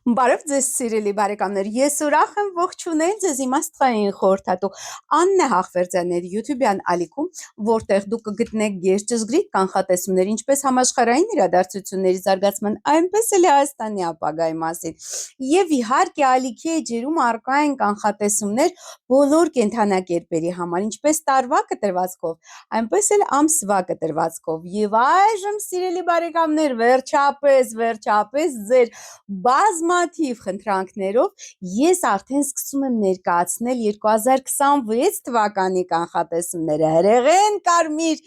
Բարև ձեզ սիրելի բարեկամներ, ես ուրախ եմ ողջունել ձեզ իմ աստղային խորհրդատու Աննե Հախվերդյանների YouTube-յան ալիքում, որտեղ դուք կգտնեք գերճշգրիտ կանխատեսումներ ինչպես համաշխարհային իրադարձությունների զարգացման, այնպես էլ Հայաստանի ապագայի մասին։ Եվ իհարկե ալիքի էջերում առկա են կանխատեսումներ բոլոր կենդանակերպերի համար, ինչպես տարվա կտրվածքով, այնպես էլ ամսվա կտրվածքով։ Եվ այժմ սիրելի բարեկամներ, վերջապես ձեր բազմաթիվ խնդրանքներով ես արդեն սկսում եմ ներկայացնել 2026 թվականի կանխատեսումները, հրեղեն կարմիր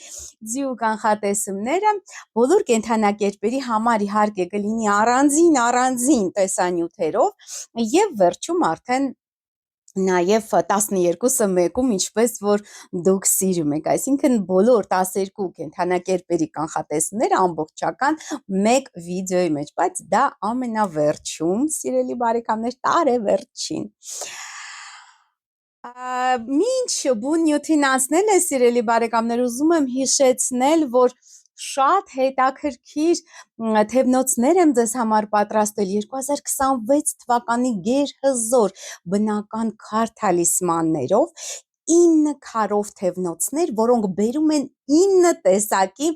ձիու կանխատեսումները բոլոր կենդանակերպերի համար իհարկե կլինի առանձին տեսանյութերով եւ վերջում արդեն նաև 12-ը մեկում, ինչպես որ դուք սիրում եք, այսինքն բոլոր 12 կենդանակերպերի կանխատեսումները ամբողջական մեկ վիդեոյի մեջ, բայց դա ամենավերջում, սիրելի բարեկամներ, տարեվերջին։ Մինչ բուն նյութին անցնել է, սիրելի բարեկամներ, ուզում եմ հիշեցնել, որ շատ հետաքրքիր թևնոցներ եմ ձեզ համար պատրաստել 2026 թվականի գերհզոր բնական քարթալիսմաններով 9 քարով թևնոցներ, որոնք բերում են 9 տեսակի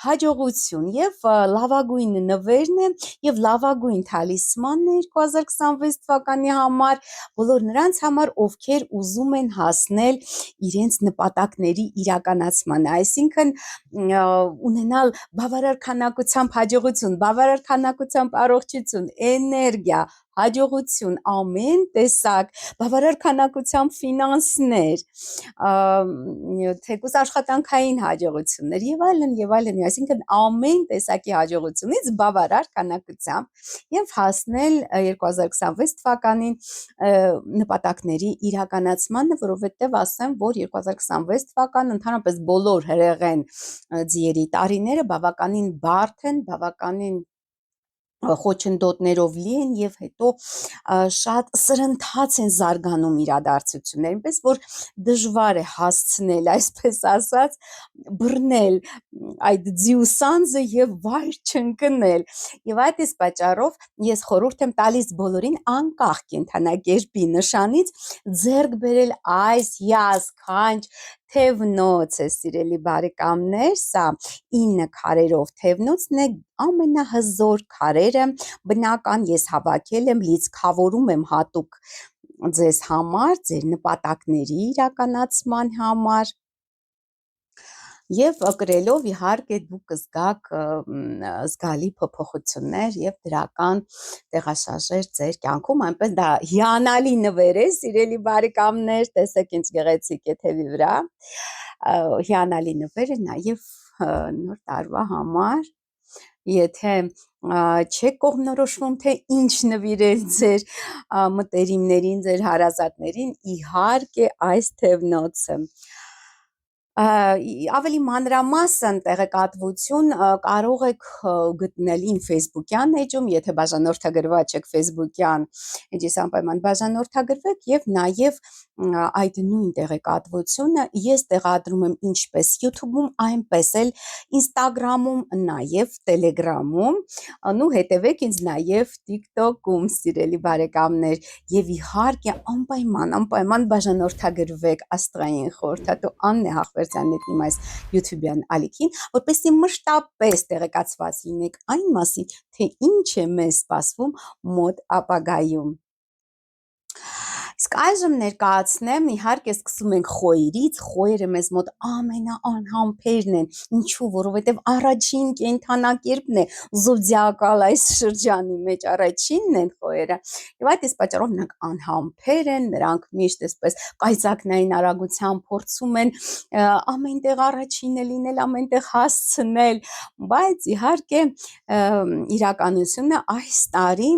հաջողություն եւ լավագույն նվերն է եւ լավագույն թալիսմանն է 2026 թվականի համար բոլոր նրանց համար, ովքեր ուզում են հասնել իրենց նպատակների իրականացմանը, այսինքն ունենալ բավարար քանակությամբ հաջողություն, բավարար քանակությամբ առողջություն, էներգիա, հաջողություն, ամեն տեսակ, բավարար քանակությամբ ֆինանսներ, թեկուզ աշխատանքային հաջողություններ եւ այլն, այսինքն ամեն տեսակի հաջողությունից բավարար քանակությամբ եւ հասնել 2026 թվականին նպատակների իրականացմանը, որովհետեւ ասեմ, որ 2026 թվականը ընդհանրապես բոլոր հրեղեն ձիերի տարիները բավականին բարդ են, բավականին խոչընդոտներով լի են եւ հետո շատ սրընթաց են զարգանում իրադարձություններ, այնպես որ դժվար է հասցնել, այսպես ասած, բռնել այդ ձիուսանձը եւ վայր չընկնել։ Եվ այդ այս պատճառով ես խորհուրդ եմ տալիս բոլորին անկախ կենդանակերպի նշանից ձեռք բերել այս հիասքանչ թևնոցը, սիրելի բարեկամներ, սա 9 քարերով թևնոցն է, ամենահզոր քարերը բնական ես հավաքել եմ, լիցքավորում եմ հատուկ ձեզ համար, ձեր նպատակների իրականացման համար եւ կրելով իհարկե դուք կզգաք զգալի փոփոխություններ եւ դրական տեղաշարժեր ձեր կյանքում, այնպես դա հիանալի նվեր է, սիրելի բարեկամներ, տեսեք ինչ գեղեցիկ է թևի վրա, հիանալի նվեր է նաեւ նոր տարվա համար, եթե չեք կողմնորոշվում, թե ինչ նվիրել ձեր մտերիմներին, ձեր հարազատներին, իհարկե այս թևնոցը ավելի մանրամասն տեղեկատվություն կարող եք գտնել իմ Facebook-յան էջում, եթե բաժանորդագրված եք Facebook-յան էջից անպայման բաժանորդագրվեք եւ նաեւ այդ նույն տեղեկատվությունը ես տեղադրում եմ ինչպես YouTube-ում, այնպես էլ Instagram-ում, նաեւ Telegram-ում, ու հետևեք ինձ նաեւ TikTok-ում, սիրելի բարեկամներ, եւ իհարկե անպայման բաժանորդագրվեք աստղային խորհրդատու Աննե Հախվերդյանի իմ այս YouTube-յան ալիքին, որպեսզի մշտապես տեղեկացված լինեք այն մասին, թե ինչ է մեզ սպասվում մոտ ապագայում։ Իսկ այժմ ներկայացնեմ, իհարկե սկսում ենք խոյերից, խոյերը մեզ մոտ ամենաանհամբերն են, ինչու, որովհետև առաջին կենդանակերպն է զոդիակալ այս շրջանի մեջ, առաջինն են խոյերը, եւ այդ այս պատճառով նրանք անհամբեր են, նրանք միշտ այսպես կայծակնային արագությամբ փորձում են ամենտեղ առաջինը լինել, ամենտեղ հասցնել, բայց իհարկե իրականությունը այս տարի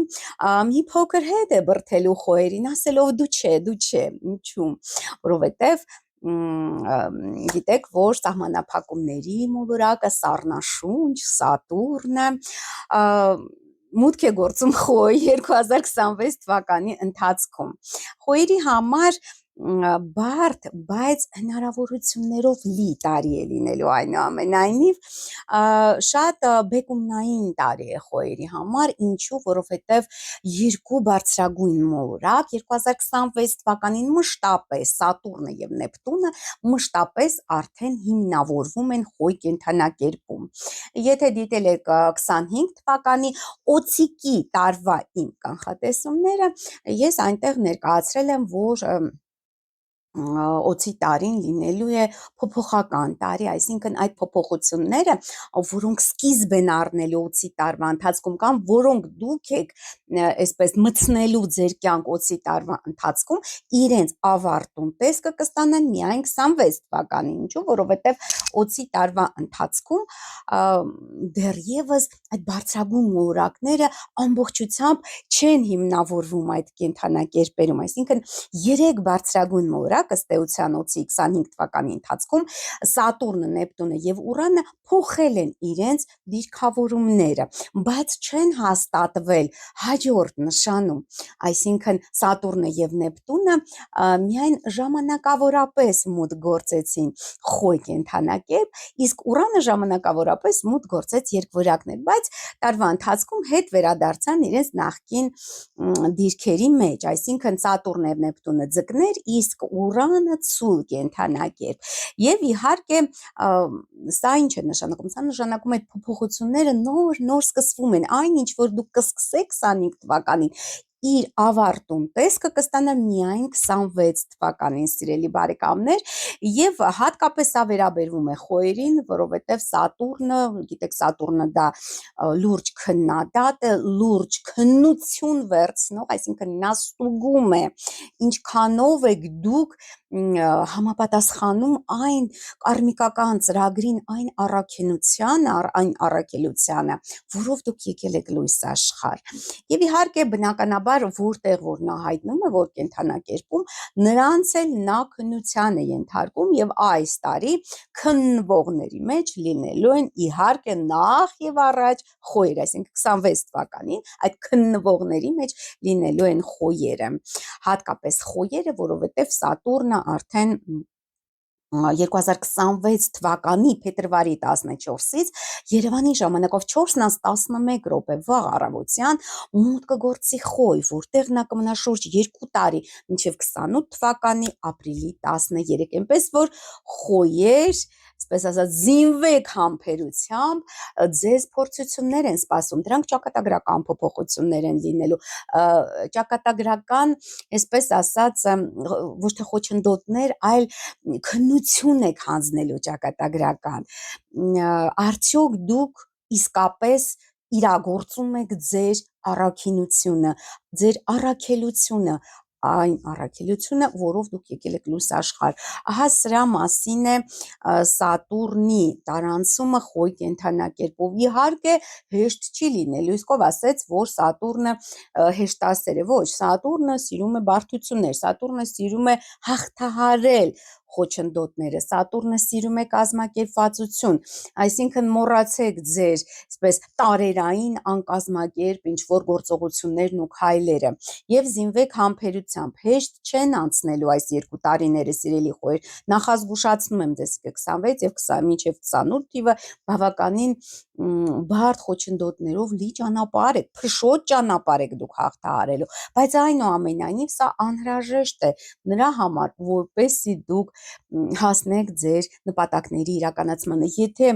մի փոքր հետ է բրթելու խոյերին, ասելով դու չէ, ինչու, որովհետև գիտեք, որ սահմանափակումների մոլորակը, սառնաշունչ, Սատուրնը մուտք է գործում խոյ 2026 թվականի ընթացքում։ Խոյերի համար բարդ, բայց հնարավորություններով լի տարի է լինելու այնուամենայնիվ, շատ բեկումնային տարի է խոյերի համար, ինչու, որովհետև երկու բարձրագույն մոլորակ 2026 թվականին մշտապես Սատուրնը եւ Նեպտունը մշտապես արդեն հիմնավորվում են խոյ կենդանակերպում։ Եթե դիտել եք 25 թվականի օցիկի տարվա իմ կանխատեսումները, ես այնտեղ ներկայացրել եմ, որ օցի տարին լինելու է փոփոխական տարի, այսինքն այդ փոփոխությունները, որոնք սկիզբ են առնելու օցի տարվա ընթացքում կամ որոնք դուք եք այսպես մտցնելու ձեր կյանք օցի տարվա ընթացքում, իրենց ավարտուն տեսքը կստանան միայն 26 թվականին, ինչու, որովհետև օցի տարվա ընթացքում դեռևս այդ բարձրագույն մոլորակները ամբողջությամբ չեն հիմնավորվում այդ կենդանակերպերում, այսինքն 3 բարձրագույն մոլորակ ըստ էության օցի 25 թվականի ընթացքում Սատուրնը, Նեպտունը եւ Ուրանը փոխել են իրենց դիրքավորումները, բայց չեն հաստատվել հաջորդ նշանում, այսինքն Սատուրնը եւ Նեպտունը միայն ժամանակավորապես մուտք գործեցին խոյ կենդանակերպ, իսկ Ուրանը ժամանակավորապես մուտք գործեց երկվորյակներ, բայց տարվա ընթացքում հետ վերադարձան իրենց նախկին դիրքերի մեջ, այսինքն Սատուրնը եւ Նեպտունը ձկներ, իսկ Ուրանը ցուլ կենդանակերպ։ Եվ իհարկե սա ինչ է նշանակում, սա նշանակում է այդ փոփոխությունները նոր սկսվում են, այն ինչ որ դուք կսկսեք 25 թվականին իր ավարտուն տեսքը կստանա միայն 26 թվականին, սիրելի բարեկամներ, եւ հատկապես սա վերաբերվում է խոյերին, որովհետեւ Սատուրնը, գիտեք, Սատուրնը դա լուրջ քննադատ է, լուրջ քննություն վերցնող, այսինքն նա ստուգում է ինչքանով եք դուք համապատասխանում այն կարմիկական ծրագրին, այն առաքելությանը, որով դուք եկել եք լույս աշխարհ։ Եվ իհարկե բնականաբար որտեղ որ նա հայտնում է, որ կենդանակերպում, նրանց էլ նա քննության է ենթարկում եւ այս տարի քննվողների մեջ լինելու են իհարկե նախ եւ առաջ խոյեր, այսինքն 26 թվականին այդ քննվողների մեջ լինելու են խոյերը, հատկապես խոյերը, որովհետեւ Սատուրնը արդեն 2026 թվականի փետրվարի 14-ից Երևանի ժամանակով 4:11 րոպե վաղ առավոտյան մուտք կգործի խոյ, որտեղ նա կմնա շուրջ 2 տարի, մինչև 28 թվականի ապրիլի 13, այնպես որ խոյեր, այսպես ասած, զինվեք համբերությամբ, ձեզ փորձություններ են սպասում, դրանք ճակատագրական փոփոխություններ են լինելու, ճակատագրական, այսպես ասած, ոչ թե խոչընդոտներ, այլ քննություն եք հանձնելու ճակատագրական, արդյոք դուք իսկապես իրագործում եք ձեր առաքինությունը, ձեր առաքելությունը, այն առաքելությունը, որով դուք եկել եք լույս աշխարհ, ահա սրա մասին է Սատուրնի տարանցումը խոյ կենդանակերպով, իհարկե հեշտ չի լինելու, իսկ ով ասեց, որ Սատուրնը հեշտասեր է, ոչ, Սատուրնը սիրում է բարդություններ, Սատուրնը սիրում է հաղթահարել խոչընդոտները, Սատուրնը սիրում է կազմակերպվածություն, այսինքն մոռացեք ձեր, այսպես տարերային անկազմակերպ ինչ որ գործողություններն ու քայլերը եւ զինվեք համբերությամբ, հեշտ չեն անցնելու այս 2 տարիները, սիրելի խոյեր, նախազգուշացնում եմ ձեզ 26 եւ 20 մինչեւ 28 թիվը բավականին բարդ խոչընդոտներով լի ճանապարհ է, փշոտ ճանապարհ եք դուք հաղթահարելու, բայց այնուամենայնիվ սա անհրաժեշտ է նրա համար, որպեսզի դուք հասնեք ձեր նպատակների իրականացմանը։ Եթե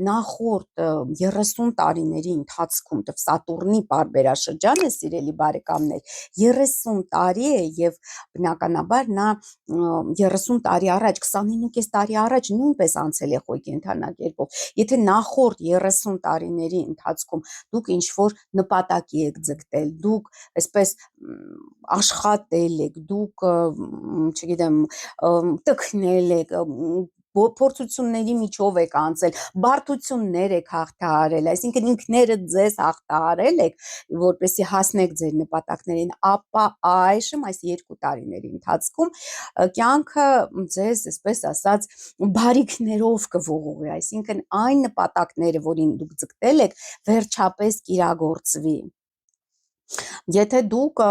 նախորդ 30 տարիների ընթացքում Սատուրնի պարբերաշրջան է, սիրելի բարեկամներ, 30 տարի է եւ բնականաբար նա 30 տարի առաջ, 29.5 տարի առաջ նույնպես անցել է խոյ կենդանակերպով։ Եթե նախորդ 30 տարիների ընթացքում դուք ինչ որ նպատակի եք ձգտել, դուք այսպես աշխատել եք, դուք, չգիտեմ, տքնել եք, փորձությունների միջով եք անցել, բարդություններ եք հաղթահարել, այսինքն ինքներդ ձեզ հաղթահարել եք, որպեսզի հասնեք ձեր նպատակներին, ապա այժմ այս 2 տարիների ընթացքում կյանքը ձեզ, այսպես ասած, բարիքներով կողողի, այսինքն այն նպատակները, որին դուք ձգտել եք, վերջապես կիրագործվի։ Եթե դուք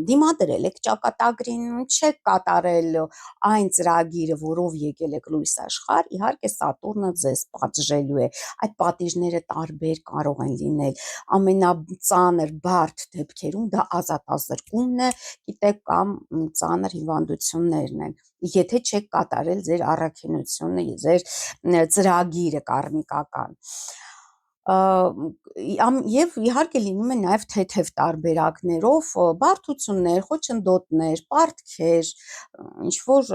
դիմադրել եք ճակատագրին, չեք կատարել այն ծրագիրը, որով եկել եք լույս աշխարհ, իհարկե Սատուրնը ձեզ պատժելու է։ Այդ պատիժները տարբեր կարող են լինել։ Ամենածանր բարդ դեպքերում դա ազատազրկումն է, գիտեք, կամ ծանր հիվանդություններն են։ Եթե չեք կատարել ձեր առաքինությունը, ձեր ծրագիրը կարմիկական։ Եվ իհարկե լինում է նաև թեթև տարբերակներով բարդություններ, խոչընդոտներ, պարտքեր, ինչ-որ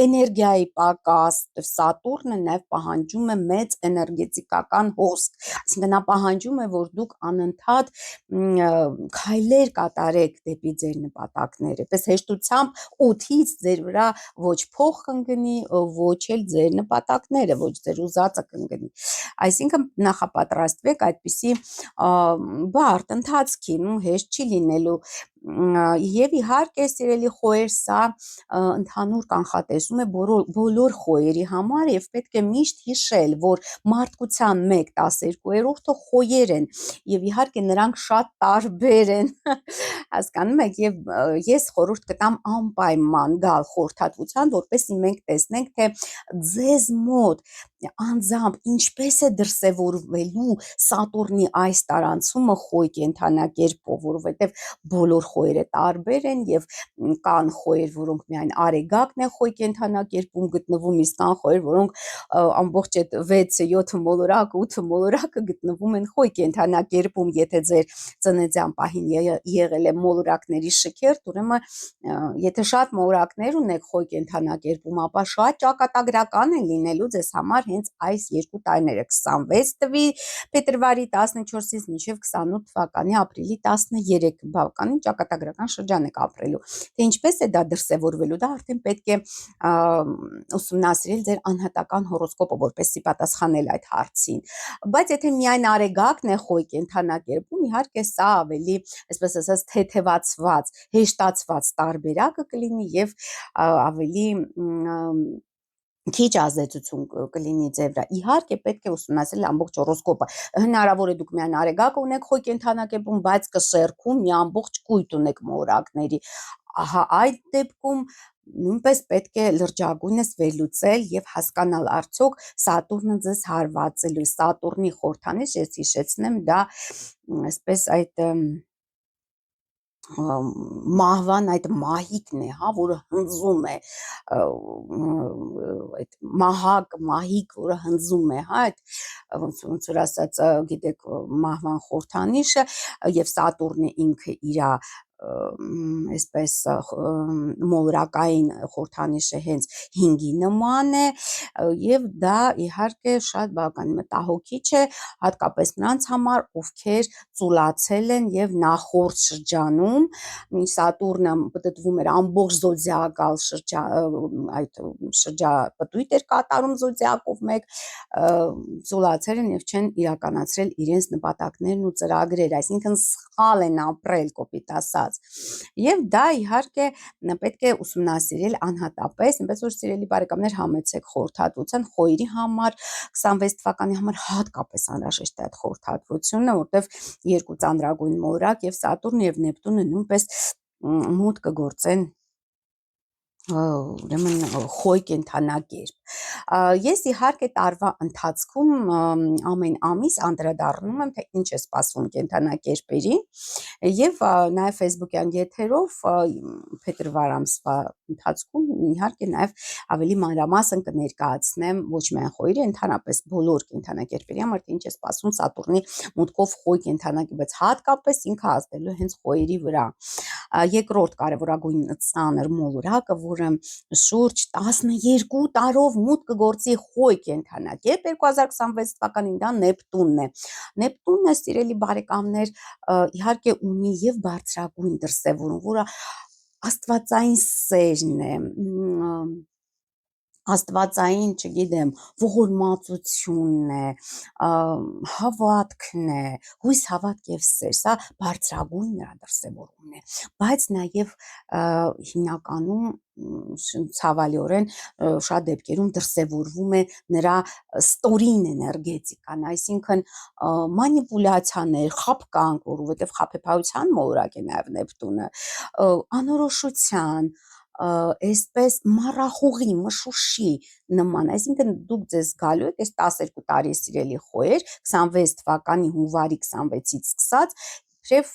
էներգիայի պակաս, Սատուրնը նաև պահանջում է մեծ էներգետիկական հոսք, այսինքն նա պահանջում է, որ դուք անընդհատ քայլեր կատարեք դեպի ձեր նպատակները, պես հեշտությամբ օդից ձեր վրա ոչ փող կընկնի, ոչ էլ ձեր նպատակները, ոչ ձեր ուզածը կընկնի, այսինքն նախապատրաստվեք այդպիսի բարդ ընթացքին ու հեշտ չի լինելու եւ իհարկե սիրելի խոհեր, սա ընդհանուր կանխատեսում է բոլոր խոհերի համար եւ պետք է միշտ հիշել, որ մարդկության 1/12 խոհեր են եւ իհարկե նրանք շատ տարբեր են, հասկանում եք, եւ ես խորհուրդ կտամ անպայման գալ խորհրդատվության, որպեսզի մենք տեսնենք, թե ձեզ մոտ անձամբ ինչպես է դրսևորվելու Սատուրնի այս տարանցումը խոյ կենդանակերպով, որովհետև բոլոր խոյերը տարբեր են եւ կան խոյեր, որոնք միայն արեգակն է խոյ կենդանակերպում գտնվում, իսկ կան խոյեր, որոնք ամբողջ այդ 6-7 մոլորակ, 8 մոլորակը գտնվում են խոյ կենդանակերպում, եթե ձեր ծննդյան պահին եղել է մոլորակների շքերթ, ուրեմն եթե շատ մոլորակներ ունեք խոյ կենդանակերպում, ապա շատ ճակատագրական են լինելու ձեզ համար հենց այս 2 տարիները 26 թվի փետրվարի 14-ից մինչև 28 թվականի ապրիլի 13 բավականին ճակատագրական շրջան եք ապրելու։ Թե ինչպես է դա դրսևորվելու, դա արդեն պետք է ուսումնասիրել ձեր անհատական հորոսկոպը, որպեսզի պատասխանել այդ հարցին։ Բայց եթե միայն արեգակն է խոյ կենդանակերպում, իհարկե սա ավելի, այսպես ասած, թեթևացված, հեշտացված տարբերակը կլինի եւ ավելի քիչ ազդեցություն կլինի ձեր վրա։ Իհարկե պետք է ուսումնասիրել ամբողջ հորոսկոպը։ Հնարավոր է դուք միայն արեգակ ունեք խոյ կենդանակերպում, բայց կշեռքում մի ամբողջ կույտ ունեք մոլորակների։ Ահա այդ դեպքում նույնպես պետք է լրջագույնս վերլուծել եւ հասկանալ արդյոք Սատուրնը ձեզ հարվածելու, Սատուրնի խորհրդանիշ, ես հիշեցնեմ, դա այսպես այդ մահվան այդ մահիկն է, հա, որը հնձում է, այդ մահիկ, որը հնձում է, հա, այդ ոնց որ ասած, գիտեք, մահվան խորհրդանիշը եւ Սատուրնը ինքը իրա այսպես մոլորակային խորհրդանիշը հենց 5-ի նման է եւ դա իհարկե շատ բավական մտահոգիչ է, հատկապես նրանց համար, ովքեր ծուլացել են եւ նախորդ շրջանում Սատուրնը պատտվում էր ամբողջ զոդիակալ այդ շրջապտույտ էր կատարում զոդիակով մեկ, ծուլացել են եւ չեն իրականացրել իրենց նպատակներն ու ծրագրերը, այսինքն սխալ են ապրել, կոպիտ ասած։ Եվ դա իհարկե պետք է ուսումնասիրել անհատապես, այնպես որ սիրելի բարեկամներ, համեցեք խորհրդատվության խոյերի համար 26 թվականի համար հատկապես անհրաժեշտ է այդ խորհրդատվությունը, որտեղ երկու ծանրագույն մոլորակ եւ Սատուրն եւ Նեպտունը նույնպես մուտք կգործեն ուրեմն խոյ կենդանակերպ։ Ես իհարկե տարվա ընթացքում ամեն ամիս անդրադառնում եմ, թե ինչ է սպասվում կենդանակերպերին եւ նաեւ Facebook-յան եթերով փետրվար ամսվա ընթացքում իհարկե նաեւ ավելի մանրամասն կներկայացնեմ ոչ միայն խոյերի, ընդհանրապես բոլոր կենդանակերպերի համար, թե ինչ է սպասվում Սատուրնի մուտքով խոյ կենդանակերպ, բայց հատկապես ինքը ազդելու հենց խոյերի վրա։ Երկրորդ կարևորագույն ծանր մոլորակը, որը շուրջ 12 տարով մուտք կգործի խոյ կենդանակերպ 2026 թվականին, դա Նեպտունն է։ Նեպտունը, սիրելի բարեկամներ, իհարկե ունի եւ բարձրագույն դրսևորում, որը աստվածային սերն է, աստվածային, չգիտեմ, ողորմածությունն է, հավատքն է, հույս, հավատք եւ սեր, սա բարձրագույն նրա դրսևորումն է, բայց նաեւ հիմնականում ցավալիորեն շատ դեպքերում դրսևորվում է նրա ստորին էներգետիկան, այսինքն մանիպուլյացիաներ, խաբկանք, որովհետեւ խաբեբայության մոլորակ է նաեւ Նեպտունը, անորոշության, այսպես մառախուղի, մշուշի նման, այսինքն դուք ձեզ գալու եք, այս 12 տարի սիրելի խոյեր, 26 թվականի հունվարի 26-ից սկսած, Թեև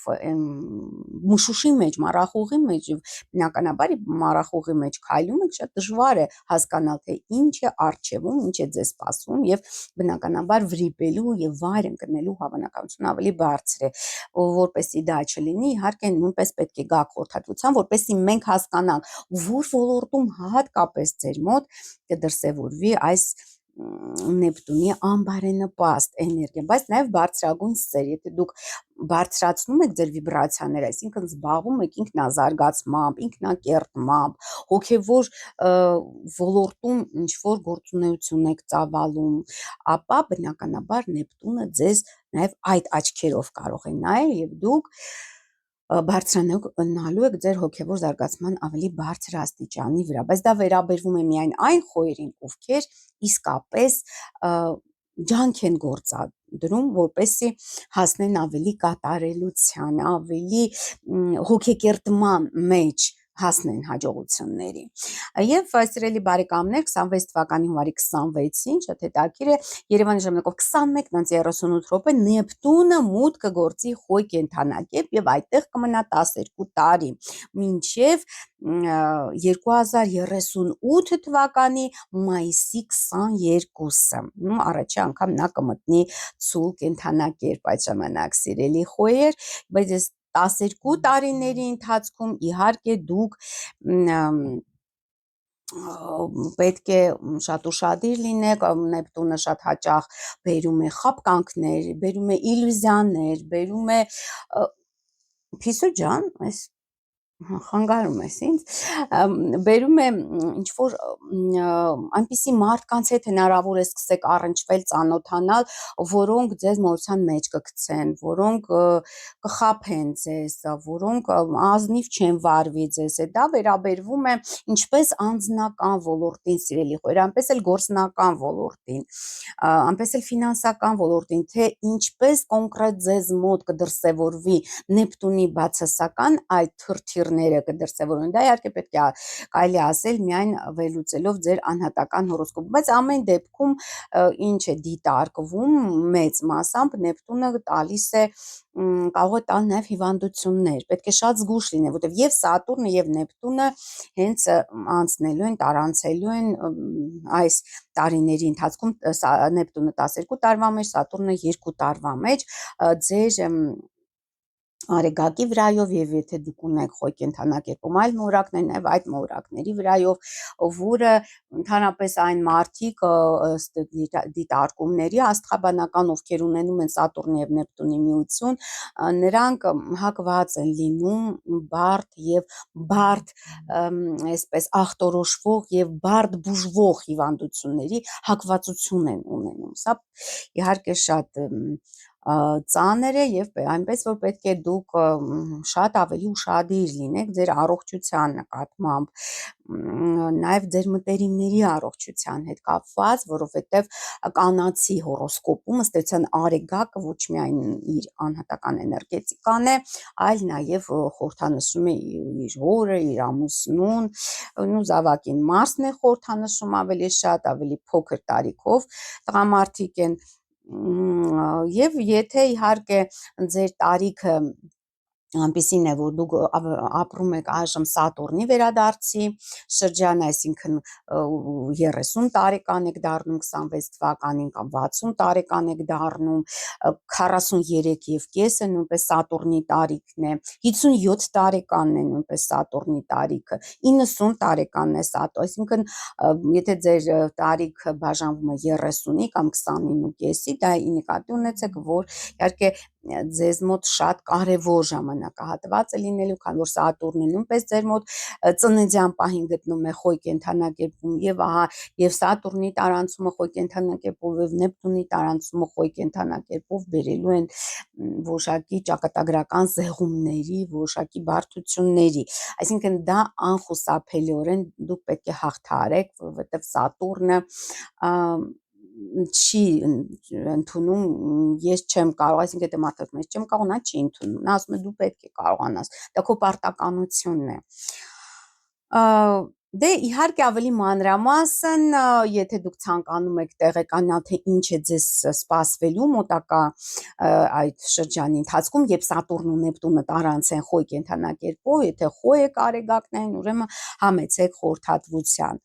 մշուշի մեջ, մառախուղի մեջ, բնականաբար մառախուղի մեջ քայլում եք, շատ դժվար է հասկանալ, թե ինչ է առջևում, ինչ է ձեզ սպասում եւ բնականաբար վրիպելու եւ վայր ընկնելու հավանականությունը ավելի բարձր է, որպեսզի դա չլինի, իհարկե նույնպես պետք է գա խորհրդատվության, որպեսզի մենք հասկանանք, որ ոլորտում հատկապես ձեր մոտ կդրսևորվի այս Նեպտունի անբարենպաստ էներգիա, բայց նաև բարձրագույն սեր, եթե դուք բարձրացնում եք ձեր վիբրացիաները, այսինքն զբաղվում եք ինքնազարգացմամբ, ինքնակերտմամբ, հոգևոր ոլորտում ինչ-որ գործունեություն եք ծավալում, ապա բնականաբար Նեպտունը ձեզ նաև այդ աչքերով կարող է նայել եւ դուք բարձրանալու եք ձեր հոգևոր զարգացման ավելի բարձր աստիճանի վրա, բայց դա վերաբերվում է միայն այն խոյերին, ովքեր իսկապես ջանք են գործադրում, որպեսզի հասնեն ավելի կատարելության, ավելի հոգեկերտման մեջ հասնեն հաջողությունների։ Եվ սիրելի բարեկամներ, 26 թվականի հունվարի 26-ին, շատ հետաքրքիր է, Երևանի ժամանակով 21:38 Նեպտունը մուտք կգործի Խոյ կենդանակերպ եւ այդտեղ կմնա 12 տարի, մինչեւ 2038 թվականի մայիսի 22-ը, առաջի անգամ նա կմտնի ցուլ կենդանակերպ այդ ժամանակ, սիրելի խոյեր, բայց այս 12 տարիների ընթացքում իհարկե դուք պետք է շատ ուշադիր լինեք, Նեպտունը շատ հաճախ բերում է խաբկանքներ, բերում է իլյուզիաներ, բերում է Փիսու ջան, այս խանգարում ես ինձ, բերում է ինչ-որ այնպիսի մարդկանց հետ հնարավոր է սկսեք առնչվել, ծանոթանալ, որոնք ձեզ մոլության մեջ կգցեն, որոնք կխաբեն ձեզ, որոնք ազնիվ չեն վարվի ձեզ հետ, դա վերաբերվում է ինչպես անձնական ոլորտին, սիրելի խոյեր, այնպես էլ գործնական ոլորտին, այնպես էլ ֆինանսական ոլորտին, թե ինչպես կոնկրետ ձեզ մոտ կդրսևորվի Նեպտունի բացասական այդ թրթիռները կդրսևորեն, դա իհարկե պետք է կարելի ասել միայն վերլուծելով ձեր անհատական հորոսկոպը, բայց ամեն դեպքում ինչ է դիտարկվում մեծ մասամբ Նեպտունը տալիս է կարող է տալ նաև հիվանդություններ, պետք է շատ զգույշ լինել, որտեղ եւ Սատուրնը եւ Նեպտունը հենց անցնելու են, տարանցելու են այս տարիների ընթացքում, Նեպտունը 12 տարվա մեջ, Սատուրնը 2 տարվա մեջ ձեր արեգակի վրայով եւ եթե դուք ունեք Խոյ կենդանակերպում այլ մորակներ, նաեւ այդ մորակների վրայով, որը ընդհանրապես այն մարդիկ դիտարկումների աստղաբանական, ովքեր ունենում են Սատուրնի եւ Նեպտունի միություն, նրանք հակված են լինում բարդ եւ բարդ այսպես ախտորոշվող եւ բարդ բուժվող հիվանդությունների հակվածություն են ունենում, սա իհարկե շատ ծանր է եւ այնպես որ պետք է դուք շատ ավելի ուշադիր լինեք ձեր առողջության նկատմամբ, նաեւ ձեր մտերիմների առողջության հետ կապված, որովհետեւ կանացի հորոսկոպում ըստ էության արեգակը ոչ միայն իր անհատական էներգետիկան է, այլ նաեւ խորհրդանշում է իր հորը, իր ամուսնուն, նու զավակին Մարսն է խորհրդանշում ավելի շատ, ավելի փոքր տարիքով տղամարդիկ են եւ եթե իհարկե ձեր տարիքը այնպիսին է, որ դուք ապրում եք այժմ Սատուրնի վերադարձի շրջան, այսինքն 30 տարեկան եք դառնում 26 թվականին կամ 60 տարեկան եք դառնում, 43 եւ կեսը նույնպես Սատուրնի տարիքն է, 57 տարեկանն է նույնպես Սատուրնի տարիքը, 90 տարեկանն է Սատուրն, այսինքն եթե ձեր տարիքը բաժանվում է 30-ի կամ 29 կեսի, դա նկատի ունեցեք, որ իհարկե ձեզ մոտ շատ կարևոր ժամանակ ժամանակահատված է լինելու, քանի որ Սատուրնը նույնպես ձեր մոտ ծննդյան պահին գտնում է խոյ կենդանակերպում, եւ ահա եւ Սատուրնի տարանցումը խոյ կենդանակերպով եւ Նեպտունի տարանցումը խոյ կենդանակերպով բերելու են որոշակի ճակատագրական զեղումների, որոշակի բարդությունների, այսինքն դա անխուսափելիորեն դուք պետք է հաղթահարեք, որովհետեւ Սատուրնը չի ընդունում ես չեմ կարող, այսինքն եթե մարդը ասում է չեմ կարող, նա չի ընդունում, նա ասում է դու պետք է կարողանաս, դա քո պարտականությունն է։ Դե իհարկե ավելի մանրամասն, եթե դուք ցանկանում եք տեղեկանալ, թե ինչ է ձեզ սպասվելու մոտակա այդ շրջանի ընթացքում, երբ Սատուրն ու Նեպտունը տարանցեն խոյ կենդանակերպով, եթե խոյ է կարեգակնային, ուրեմն համեցեք խորհրդատվության։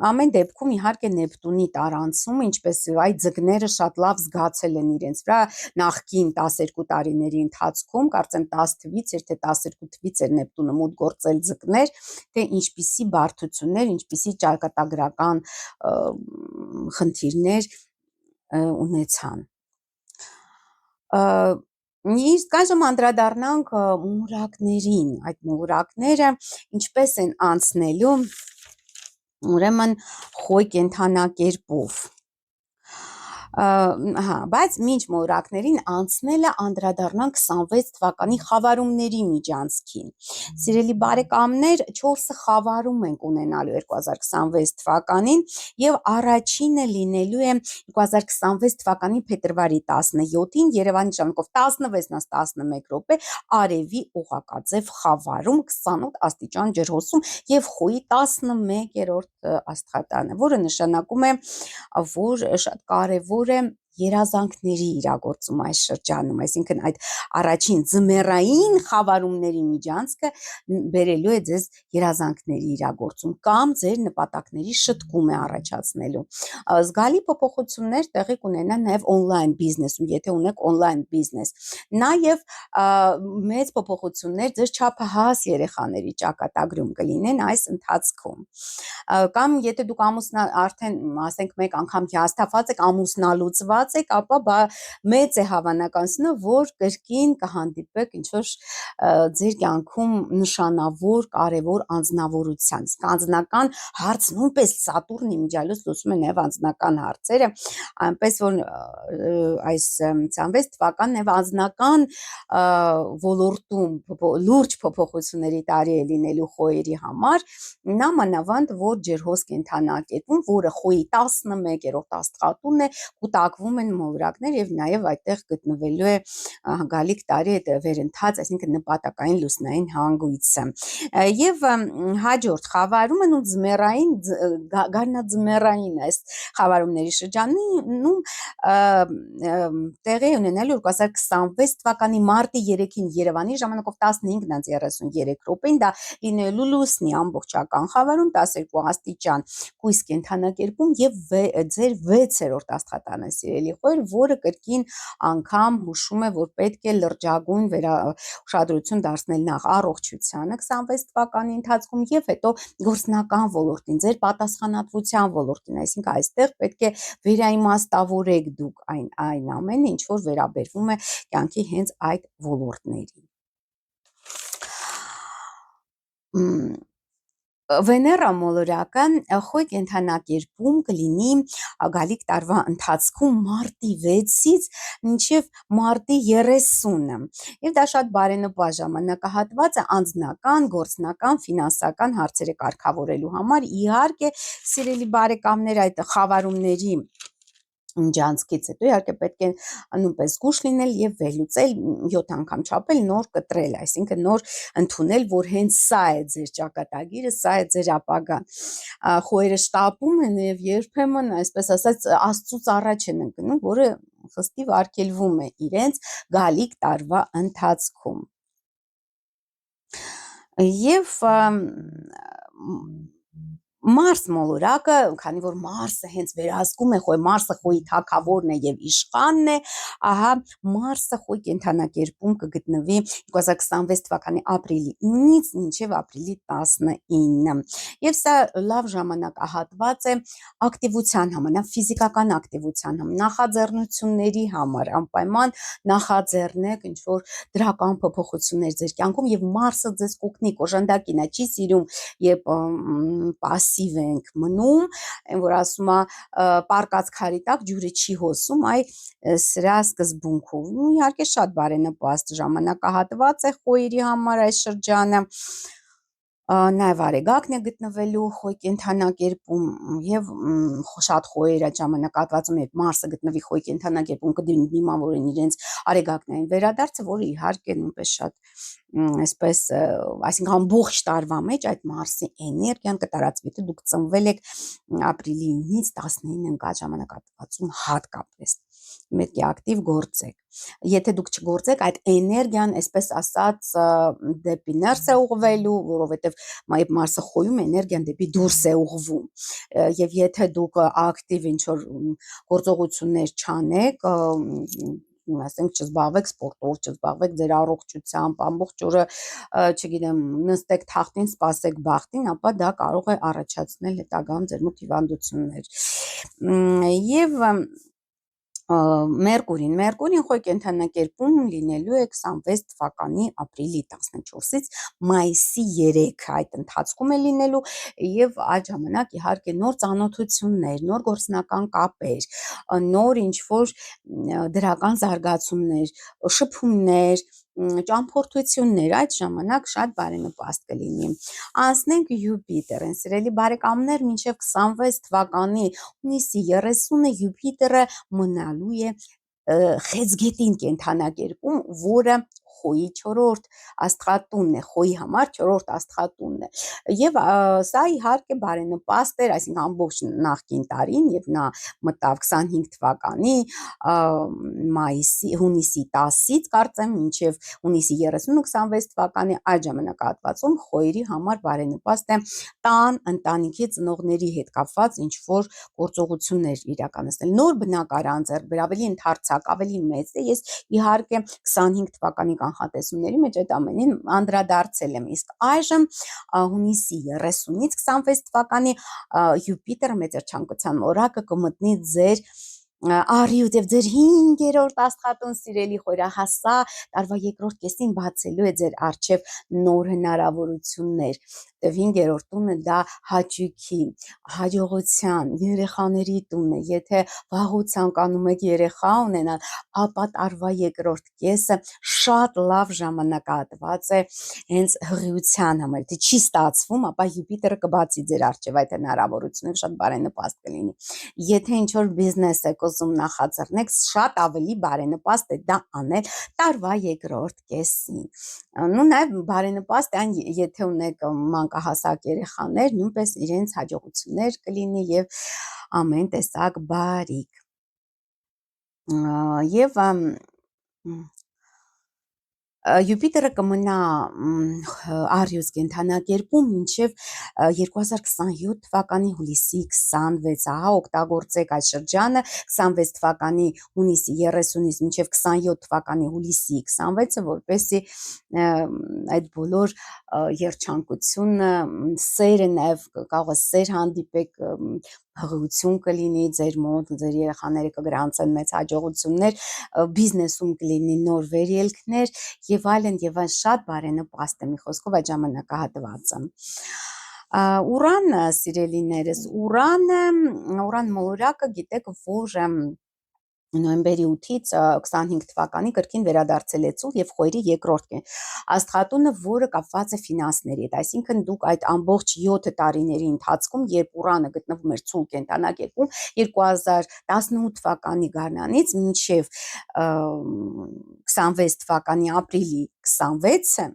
Ամեն դեպքում իհարկե Նեպտունի տարանցումը, ինչպես այդ ձկները շատ լավ զգացել են իրենց վրա նախկին 12 տարիների ընթացքում, կարծեմ 10 թվից, եթե 12 թվից էր Նեպտունը մոտ գործել ձկներ, թե ինչպիսի բարդություններ, ինչպիսի ճակատագրական խնդիրներ ունեցան։ Իսկ այժմ անդրադառնանք մուրակներին, այդ մուրակները ինչպես են անցնելու ուրեմն խոյ կենդանակերպով։ Բայց մինչ մորակներին անցնելը անդրադառնանք 26 թվականի խավարումների միջանցքին։ Սիրելի բարեկամներ, 4 խավարում ենք ունենալու 2026 թվականին եւ առաջինը լինելու է 2026 թվականի փետրվարի 17-ին Երևանի ժամկով 16:11 րոպե արևի օղակաձև խավարում 28 աստիճան ջրհոսում եւ խոյի 11-րդ աստղատանը, որը նշանակում է, որ շատ կարևոր է երազանքների իրագործում այս շրջանում, այսինքն այդ առաջին ձմեռային խավարումների միջանցքը բերելու է ձեզ երազանքների իրագործում կամ ձեր նպատակների շտկում է առաջացնելու։ Զգալի փոփոխություններ տեղի կունենան նաև օնլայն բիզնեսում, եթե ունեք օնլայն բիզնես, նաև մեծ փոփոխություններ ձեր չափահաս երեխաների ճակատագրում կլինեն այս ընթացքում, կամ եթե դուք արդեն ասենք մեկ անգամ հիասթափված եք, ամուսնալուծված եք, ապա մեծ է հավանականությունը, որ կրկին կհանդիպեք ինչ-որ ձեր կյանքում նշանավոր, կարևոր անձնավորության, անձնական հարց, նույնպես Սատուրնի իմիջիալոց լուծում է նաև անձնական հարցերը, այնպես որ այս 26 թվականն եւ անձնական ոլորտում լուրջ փոփոխությունների տարի է լինելու խոյերի համար, նամանավանդ որ ջրհոս կենդանակերպում, որը խոյի 11-րդ աստղատունն է, կուտակվում են մոլորակներ եւ նաեւ այդտեղ գտնվելու է գալիք տարի վերընթաց, այսինքն նպատակային լուսնային հանգույցը։ Եւ հաջորդ խավարումը նույն ձմեռային գարնաձմեռային այս խավարումների շրջանում տեղի ունենալու 2026 թվականի մարտի 3-ին Երևանի ժամանակով 15:33 րոպեին դա լինելու լուսնի ամբողջական խավարում 12 աստիճան կույս կենդանակերպում եւ ձեր 6-րդ աստղատանը, սիրելի խոյեր, որը կրկին անգամ հուշում է, որ պետք է լրջագույն ուշադրություն դարձնել նախ առողջությանը 26 թվականի ընթացքում եւ հետո գործնական ոլորտին, ձեր պատասխանատվության ոլորտին, այսինքն այստեղ պետք է վերաիմաստավորեք դուք այն ամենը, ինչ որ վերաբերվում է կյանքի հենց այդ ոլորտներին։ Վեներա մոլորակը խոյ կենդանակերպում կլինի գալիք տարվա ընթացքում մարտի 6-ից մինչև մարտի 30-ը եւ դա շատ բարենպաստ ժամանակահատված է անձնական, գործնական, ֆինանսական հարցերը կարգավորելու համար։ Իհարկե, սիրելի բարեկամներ, այդ խավարումների միջանցքից հետո իհարկե պետք է նույնպես զգուշ լինել եւ վերլուծել 7 անգամ չափել, նոր կտրել, այսինքն նոր ընդունել, որ հենց սա է ձեր ճակատագիրը, սա է ձեր ապագան։ Խոյերը շտապում են եւ երբեմն, այսպես ասած, Աստծուց առաջ են ընկնում, որը խստիվ արգելվում է իրենց գալիք տարվա ընթացքում։ Եվ Մարս մոլորակը, քանի որ Մարսը հենց վերահսկում է Խոյ, Մարսը Խոյի թագավորն է եւ իշխանն է, ահա Մարսը Խոյ կենթանակերպում կգտնվի 2026 թվականի ապրիլի 9-ից մինչև ապրիլի 19։ Եվ սա լավ ժամանակահատված է ակտիվության համար, ֆիզիկական ակտիվության համար, նախաձեռնությունների համար, անպայման նախաձեռնեք ինչ որ դրական փոփոխություններ ձեր կյանքում եւ Մարսը ձեզ կօգնի, օժանդակի նա չի սիրում, երբ պասիվ ենք մնում, այն որ ասում է պարկած քարի տակ ջուրը չի հոսում, այ սրա սկզբունքով։ Ու իհարկե շատ բարենպաստ ժամանակահատված է Խոյերի համար այս շրջանը։ Նաև Արեգակն է գտնվելու Խոյ կենթանակերպում եւ շատ Խոյեր այդ ժամանակահատվածում երբ Մարսը գտնվի Խոյ կենթանակերպում կդիմավորեն իրենց Արեգակնային վերադարձը, որը իհարկե նույնպես շատ այսպես, այսինքն ամբողջ տարվա մեջ այդ Մարսի էներգիան կտարածվի, թե դուք ծնվել եք ապրիլի 9-ից 19 ընկած ժամանակահատվածում հատկապես մեկ ակտիվ գործեք։ Եթե դուք չգործեք, այդ էներգիան, այսպես ասած, դեպի ներս է ուղղվելու, որովհետև երբ Մարսը Խոյում է, էներգիան դեպի դուրս է ուղղվում։ Եվ եթե դուք ակտիվ ինչ-որ գործողություններ չանեք, ասենք չզբաղվեք սպորտով, չզբաղվեք ձեր առողջությամբ, ամբողջ օրը, չգիտեմ, նստեք թախտին, սպասեք բախտին, ապա դա կարող է առաջացնել հետագայում ձեր մոտ հիվանդություններ։ Եվ Մերկուրին Խոյ կենթանակերպում լինելու է 26 թվականի ապրիլի 14-ից մայիսի 3 այդ ընթացքում է լինելու եւ այդ ժամանակ իհարկե նոր ծանոթություններ, նոր գործնական կապեր, նոր ինչ-որ դրական զարգացումներ, շփումներ, ճամփորդություններ այդ ժամանակ շատ բարենպաստ կլինի։ Անցնենք Յուպիտերին, սիրելի բարեկամներ, մինչև 26 թվականի հունիսի 30-ը Յուպիտերը մնալու է Խեցգետին կենթանակերպում, որը Խոյի 4-րդ աստղատունն է, Խոյի համար 4-րդ աստղատունն է։ Եվ սա իհարկե բարենպաստ էր, այսինքն ամբողջ նախկին տարին, երբ նա մտավ 25 թվականի հունիսի 10-ից կարծեմ մինչև հունիսի 30-ը 26 թվականի այդ ժամանակահատվածում Խոյերի համար բարենպաստ է տան ընտանիքի ծնողների հետ կապված ինչ որ գործողություններ իրականացնել, նոր բնակարան ձեռք բերել, ավելի ընդարձակ, ավելի մեծ է։ Ես իհարկե 25 թվականի կանխատեսումների մեջ այդ ամենին անդրադարձել եմ, իսկ այժմ հունիսի 30-ից 26 թվականի Յուպիտերը մեծերչանկության օրակը կմտնի ձեր առյուծ եւ ձեր 5-րդ աստղատուն սիրելի խորահասա տարվա երկրորդ կեսին բացելու է ձեր արչեւ նոր հնարավորություններ։ Եվ 5-րդ տունը դա հաճույքի, հաջողության, երեխաների տունն է։ Եթե վաղուց ցանկանում եք երեխա ունենալ, ապա տարվա երկրորդ կեսը շատ լավ ժամանակահատված է հենց հղիության համար։ Եթե չի ստացվում, ապա Յուպիտերը կբացի ձեր արչեւ այդ հնարավորությունը, շատ բարենպաստ կլինի։ Եթե ինչ որ բիզնես եք ուզում նախաձեռնեք, շատ ավելի բարենպաստ է դա անել տարվա երկրորդ կեսին։ Նու նաև բարենպաստ է այն, եթե ունեք մանկահասակ երեխաներ, նույնպես իրենց հաջողություններ կլինի եւ ամեն տեսակ բարիք։ Եվ Յուպիտերը կմնա Արիուս կենթանակերպում մինչև 2027 թվականի հուլիսի 26, ահա օգտագործեք այդ շրջանը 26 թվականի հունիսի 30-ից մինչև 27 թվականի հուլիսի 26-ը, որպեսզի այդ բոլոր երջանկությունը, սերը նաև կարող է սեր հանդիպեք, հղիություն կլինի ձեր մոտ, ձեր երեխաները կգրանցեն մեծ հաջողություններ, բիզնեսում կլինի նոր վերելքներ եւ այլն շատ բարենպաստ է մի խոսքով այդ ժամանակահատվածը։ Ուրանը, սիրելիներս, Ուրան մոլորակը գիտեք, որ նոյեմբերի 8-ից 25 թվականի կրկին վերադարձել է ծուլ եւ Խոյերի երկրորդ աստղատունը, որը կապված է ֆինանսների հետ, այսինքն դուք այդ ամբողջ 7 տարիների ընթացքում, երբ Ուրանը գտնվում էր ծուլ կենթանակերպում 2018 թվականի գարնանից մինչև 26 թվականի ապրիլի 26-ը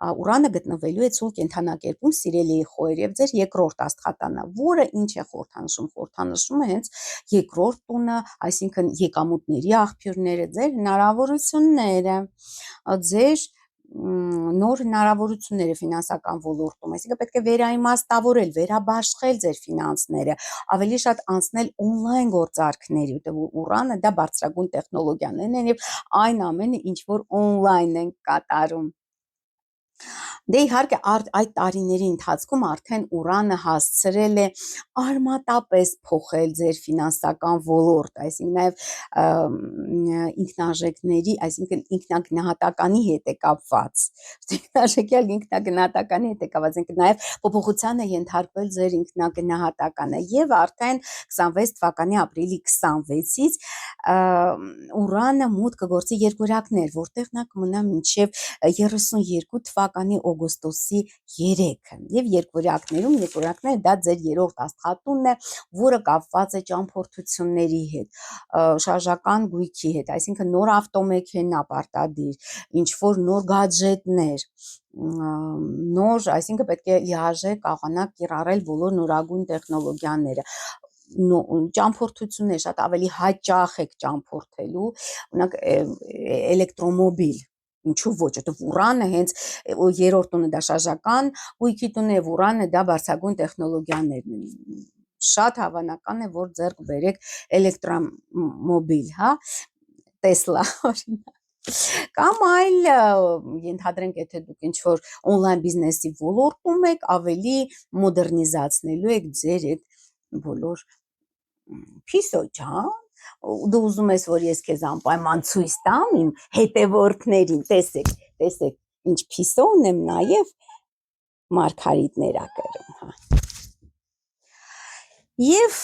Ուրանը գտնվելու է ծուլ կենթանակերպում, սիրելի խոյեր, եւ ձեր երկրորդ աստղատանը, որը ինչ է խորհրդանշում, խորհրդանշում է հենց երկրորդ տունը, այսինքն եկամուտների աղբյուրները, ձեր հնարավորությունները, ձեր նոր հնարավորություններ է ֆինանսական ոլորտում, այսինքն պետք է վերաիմաստավորել, վերաբաշխել ձեր ֆինանսները, ավելի շատ անցնել օնլայն գործարքների, որտեղ Ուրանը դա բարձրագույն տեխնոլոգիաներն են եւ այն ամենը, ինչ որ օնլայն են կատարում։ Դե իհարկե այդ տարիների ընթացքում արդեն Ուրանը հասցրել է արմատապես փոխել ձեր ֆինանսական ոլորտ, այսինքն նաև ինքնարժեքների, այսինքն ինքնագնահատականի հետ է կապված։ Ինքնարժեքյալ ինքնագնահատականի հետ է կապված, այսինքն նաև փոփոխության է ենթարկվել ձեր ինքնագնահատականը եւ արդեն 26 թվականի ապրիլի 26-ից Ուրանը մուտք կգործի երկորյակներ, որտեղ նա կմնա մինչև 32 թվականի օգոստոսի 3-ը եւ երկորյակները դա ձեր երրորդ աստղատունն է, որը կապված է ճամփորդությունների հետ, շարժական գույքի հետ, այսինքն նոր ավտոմեքենա պարտադիր, ինչ որ նոր գադժետներ, նոր, այսինքն պետք է լիարժեք կարողանաք կիրառել բոլոր նորագույն տեխնոլոգիաները, ճամփորդություններ շատ ավելի հաճախ եք ճամփորդելու, օրինակ էլեկտրոմոբիլ, ինչու ոչ, որտեղ Ուրանը հենց երրորդ տունը դա շարժական գույքի տունն է, Ուրանը դա բարձրագույն տեխնոլոգիաներն են, շատ հավանական է, որ ձեռք բերեք էլեկտրոմոբիլ, հա, Տեսլա, օրինակ, կամ այլ ենթադրենք, եթե դուք ինչ որ օնլայն բիզնեսի ոլորտում եք, ավելի մոդեռնիզացնելու եք ձեր այդ բոլոր Փիսո ջան, դու ուզում ես, որ ես քեզ անպայման ցույց տամ իմ հետևորդներին, տեսեք, ինչ փիսո ունեմ, նաև մարգարիտներ ա կրում, հա։ Եվ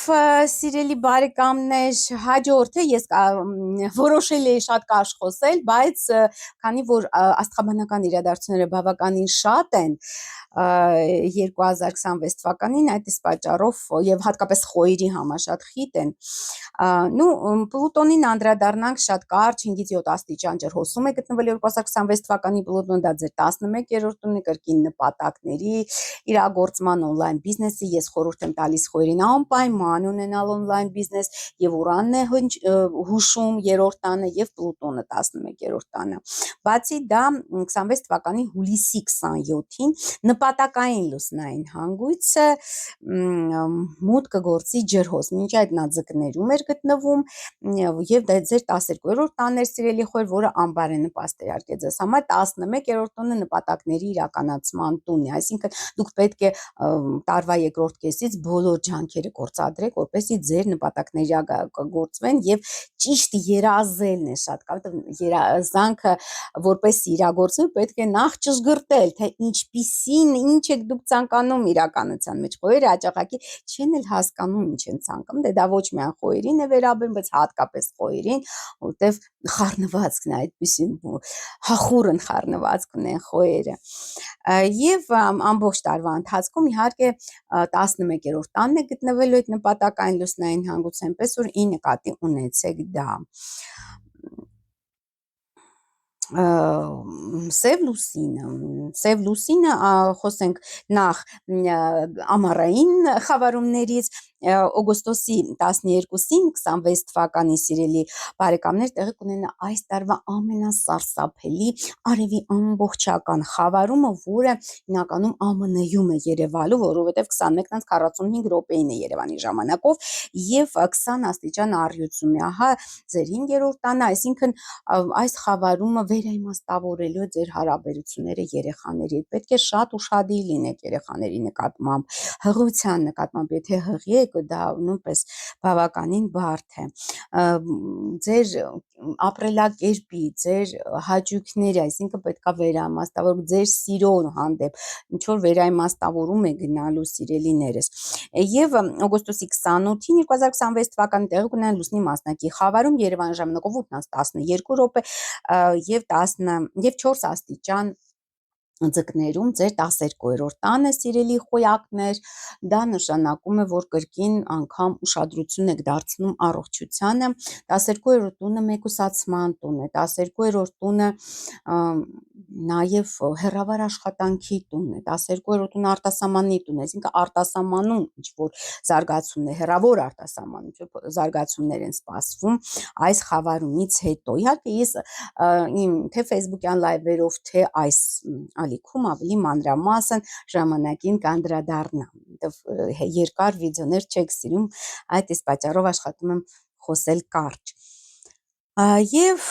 սիրելի բարեկամներ, հաջորդը ես որոշել էի շատ կարճ խոսել, բայց քանի որ աստղաբանական իրադարձությունները բավականին շատ են 2026 թվականին, այդ իսկ պատճառով եւ հատկապես խոյերի համար շատ խիտ են, Պլուտոնին անդրադառնանք շատ կարճ 5-ից 7 աստիճան ջրհոսում է գտնվել 2026 թվականի Պլուտոնը, դա ձեր 11-րդ տունն է, կրկին նպատակների իրագործման օնլայն բիզնեսի, ես խորհուրդ եմ տալիս խոյերին անպայման ունենալ օնլայն բիզնես, եւ Ուրանն է հուշում երրորդ տանը եւ Պլուտոնը 11-րդ տանը, բացի դա 26 թվականի հուլիսի 27-ին նպատակային լուսնային հանգույցը մուտք կգործի ջրհոս, մինչ այդ նա ձկներում էր գտնվում եւ դա ձեր 12-րդ տանն էր սիրելի խոյր, որը անբարենպաստ է իհարկե ձեզ համար, 11-րդ տունը նպատակների իրականացման տունն է, այսինքն դուք պետք է տարվա երկրորդ կեսից բոլոր ջանքերը գործադրեք, որպեսզի ձեր նպատակները իրագործվեն եւ ճիշտ երազելն է շատ կարևոր, երազանքը որպես իրագործվի պետք է նախ ճշգրտել, թե ինչպիսին, ինչ եք դուք ցանկանում իրականության մեջ, խոյերը հաճախակի չեն էլ հասկանում ինչ են ցանկանում, դե դա ոչ միայն խոյերին է վերաբերում, բայց հատկապես խոյերին, որտեվ խառնվածքն է այդպիսին հախուռն խառնվածք ունեն խոյերը, եւ ամբողջ տարվա ընթացքում իհարկե 11-րդ տանն է գտնվելու այդ նպատակային լուսնային հանգույց, այնպես որ ի նկատի ունեցեք դա։ Սև լուսինը խոսենք նախ ամառային խավարումներից, օգոստոսի 12-ին 26 թվականի սիրելի բարեկամներ տեղի կունենա այս տարվա ամենասարսափելի արևի ամբողջական խավարումը, որը հիմնականում ԱՄՆ-ում է երևալու, որովհետև 21:45 րոպեին է Երևանի ժամանակով եւ 20 աստիճան առյուծում է, ահա ձեր 5-րդ տանը, այսինքն այս խավարումը վերաիմաստավորելու է ձեր հարաբերությունները երեխաների հետ, պետք է շատ ուշադիր լինեք երեխաների նկատմամբ, հղիության նկատմամբ, եթե հղի եք, դա նույնպես բավականին բարդ է, ձեր ապրելակերպի, ձեր հաճույքների, այսինքն պետք է վերաիմաստավորեք ձեր սիրո հանդեպ, ինչ որ վերաիմաստավորում է գնալու սիրելիներս, եւ օգոստոսի 28-ին 2026 թվականի տեղի կունենա լուսնի մասնակի խավարում Երևանի ժամանակով 8:12 րոպե եւ 4 աստիճան ձկներում ձեր 12-րդ տանը սիրելի խոյակներ, դա նշանակում է, որ կրկին անգամ ուշադրություն եք դարձնում առողջությանը, 12-րդ տունը մեկուսացման տուն է, 12-րդ տունը նաև հեռավար աշխատանքի տուն է, 12-րդ տուն արտասահմանի տուն է, այսինքն արտասահմանում ինչ-որ զարգացումներ, հեռավոր արտասահմանում զարգացումներ են սպասվում այս խավարումից հետո։ Իհարկե ես իմ թե Facebook-յան լայվերով, թե այս ալիքում ավելի մանրամասն ժամանակին կանդրադառնամ, երկար վիդեոներ չեք սիրում, այդ իսկ պատճառով աշխատում եմ խոսել կարճ։ Եվ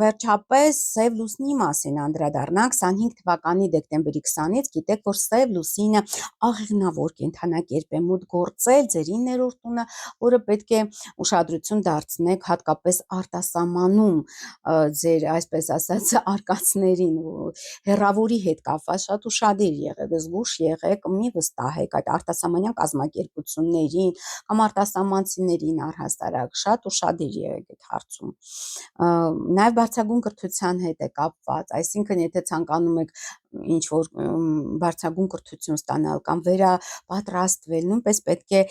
վերջապես Սև լուսնի մասին անդրադառնանք 25 թվականի դեկտեմբերի 20-ից, գիտեք, որ Սև լուսինը աղեղնավոր կենդանակերպ է մոտ գործել ձեր 9-րդ տունը, որը պետք է ուշադրություն դարձնեք հատկապես արտասահմանում ձեր, այսպես ասած, արկածներին, հեռավորի հետ կապված շատ ուշադիր եղեք, զգույշ եղեք, մի վստահեք այդ արտասահմանյան կազմակերպություններին կամ արտասահմանցիներին առհասարակ, շատ ուշադիր եղեք այդ հարցում։ Նաև բարձրագույն կրթության հետ է կապված, այսինքն եթե ցանկանում եք ինչ-որ բարձրագույն կրթություն ստանալ կամ վերապատրաստվել, նույնպես պետք է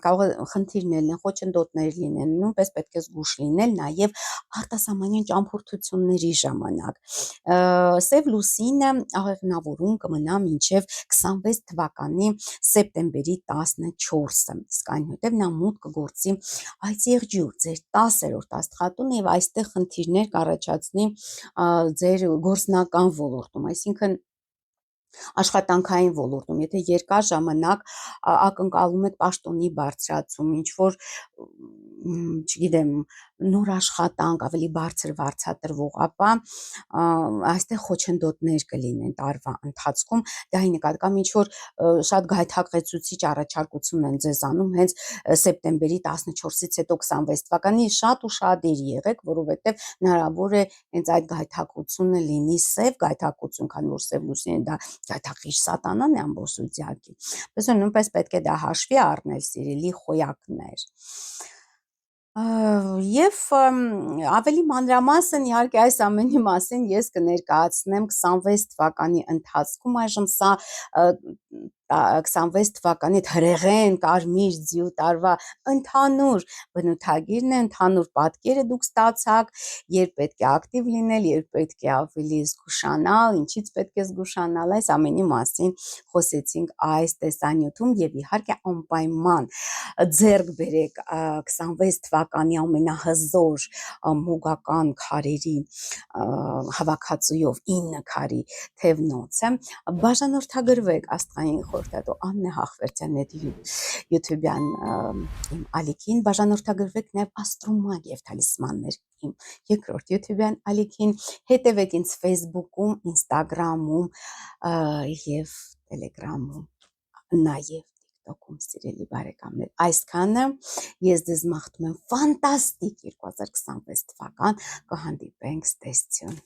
կարող է խնդիրներ լինեն, խոչընդոտներ լինեն, նույնպես պետք է զգույշ լինել նաև արտասահմանյան ճամփորդությունների ժամանակ։ Սև լուսինը աղեղնավորում կմնա մինչև 26 թվականի սեպտեմբերի 14-ը, իսկ այնուհետև նա մուտք կգործի այս եղջյուր, ձեր 10-րդ աստղատուն եւ այստեղ խնդիրներ կառաջացնի ձեր գործնական ոլորտում, այսինքն աշխատանքային ոլորտում, եթե երկար ժամանակ ակնկալում եք պաշտոնի բարձրացում, ինչ-որ, չգիտեմ, նոր աշխատանք, ավելի բարձր վարձատրվող, ապա այստեղ խոչընդոտներ կլինեն տարվա ընթացքում, դա ի նկատի կամ ինչ-որ շատ գայթակղեցուցիչ առաջարկություն են ձեզ անում հենց սեպտեմբերի 14-ից հետո 26 թվականի, շատ ուշադիր եղեք, որովհետև հնարավոր է հենց այդ գայթակղությունը լինի սև գայթակղություն, քանի որ Սև լուսինը դա գայթակղիչ սատանան է ամբողջությամբ։ Պես նույնպես պետք է դա հաշվի առնել, սիրելի խոյակներ։ Եվ ավելի մանրամասն իհարկե այս ամենի մասին ես կներկայացնեմ 26 թվականի ընթացքում, այժմ սա 26 թվականի հրեղեն կարմիր ձյու տարվա ընդհանուր բնութագիրն է, ընդհանուր պատկերը դուք ստացաք, երբ պետք է ակտիվ լինել, երբ պետք է ավելի զգուշանալ, ինչից պետք է զգուշանալ, այս ամենի մասին խոսեցինք այս տեսանյութում եւ իհարկե անպայման ձեռք բերեք 26 թվականի ամենահզոր մոգական քարերի հավաքածուով 9 քարի թևնոցը, բաժանորդագրվեք աստղային խորհրդատու Աննե Հախվերդյանի YouTube-յան իմ ալիքին, բաժանորդագրվեք նաև Աստրոմագ եւ Թալիսմաններ իմ երկրորդ YouTube-յան ալիքին, հետևեք ինձ Facebook-ում, Instagram-ում եւ Telegram-ում, նաև TikTok-ում, սիրելի բարեկամներ, այսքանը ես ձեզ մաղթում եմ ֆանտաստիկ 2026 թվական, կհանդիպենք, ցտեսություն։